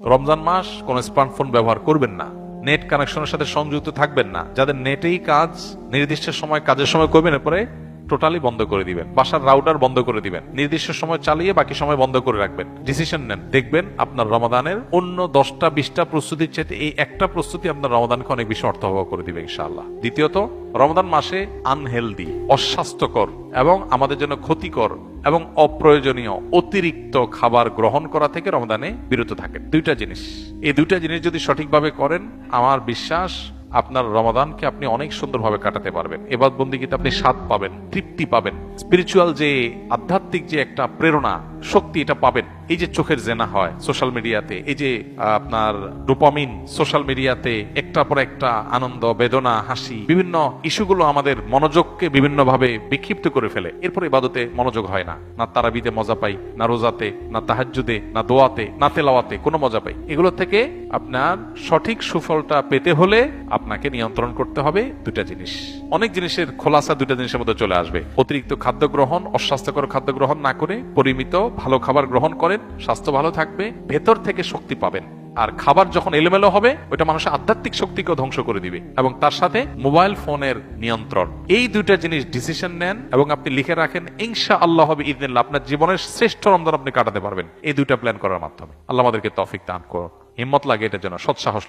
রমজান মাস কোন স্মার্টফোন ব্যবহার করবেন না, নেট কানেকশনের সাথে সংযুক্ত থাকবেন না। যাদের নেটেই কাজ, নির্দিষ্ট সময় কাজের সময় করবেন, এরপরে টোটালি বন্ধ করে দিবেন। বাসার রাউটার বন্ধ করে দিবেন, নির্দিষ্ট সময় চালিয়ে বাকি সময় বন্ধ করে রাখবেন। ডিসিশন নেন, দেখবেন আপনার রমাদানের অন্য 10টা 20টা প্রস্তুতির চেয়ে এই একটা প্রস্তুতি আপনার রমাদানকে অনেক বেশি অর্থবহ করে দিবে ইনশাআল্লাহ। দ্বিতীয়ত, রমাদান মাসে আনহেলদি, অস্বাস্থ্যকর এবং আমাদের জন্য ক্ষতিকর এবং অপ্রয়োজনীয় অতিরিক্ত খাবার গ্রহণ করা থেকে রমাদানে বিরত থাকেন। দুইটা জিনিস, এই দুইটা জিনিস যদি সঠিকভাবে করেন, আমার বিশ্বাস আপনার রমাদানকে আপনি অনেক সুন্দরভাবে কাটাতে পারবেন। এবাদত বন্দেগীতে আপনি স্বাদ পাবেন, তৃপ্তি পাবেন, স্পিরিচুয়াল যে আধ্যাত্মিক যে একটা প্রেরণা, শক্তি, এটা পাবেন। এই যে চোখের জেনা হয় সোশ্যাল মিডিয়াতে, এই যে আপনার ডোপামিন সোশ্যাল মিডিয়াতে একটার পর একটা আনন্দ, বেদনা, হাসি, বিভিন্ন ইস্যুগুলো আমাদের মনোযোগকে বিভিন্নভাবে বিক্ষিপ্ত করে ফেলে। এরপর ইবাদতে মনোযোগ হয় না, না তারাবিতে মজা পাই, না রোজাতে, না তাহাজ্জুদে, না দোয়াতে, না তেলাওয়াতে কোনো মজা পাই। এগুলো থেকে আপনার সঠিক সুফলটা পেতে হলে আপনাকে নিয়ন্ত্রণ করতে হবে দুটা জিনিস। অনেক জিনিসের খোলাসা দুটা জিনিসের মধ্যে চলে আসবে। অতিরিক্ত খাদ্য গ্রহণ, অস্বাস্থ্যকর খাদ্য গ্রহণ না করে পরিমিত ভালো খাবার গ্রহণ করেন, স্বাস্থ্য ভালো থাকবে, ভেতর থেকে শক্তি পাবেন। আর খাবার যখন এলোমেলো হবে, ওটা মানুষের আধ্যাত্মিক শক্তিকে ধ্বংস করে দিবে। এবং তার সাথে মোবাইল ফোনের নিয়ন্ত্রণ, এই দুইটা জিনিস ডিসিশন নেন এবং আপনি লিখে রাখেন, ইনশাআল্লাহ হবে ইذনিল্লাহ আপনার জীবনের শ্রেষ্ঠ রমজান আপনি কাটাতে পারবেন এই দুইটা প্ল্যান করার মাধ্যমে। আল্লাহ আমাদেরকে তৌফিক দান করুন, হিম্মত লাগে এটার জন্য, সৎসাহস লাগে।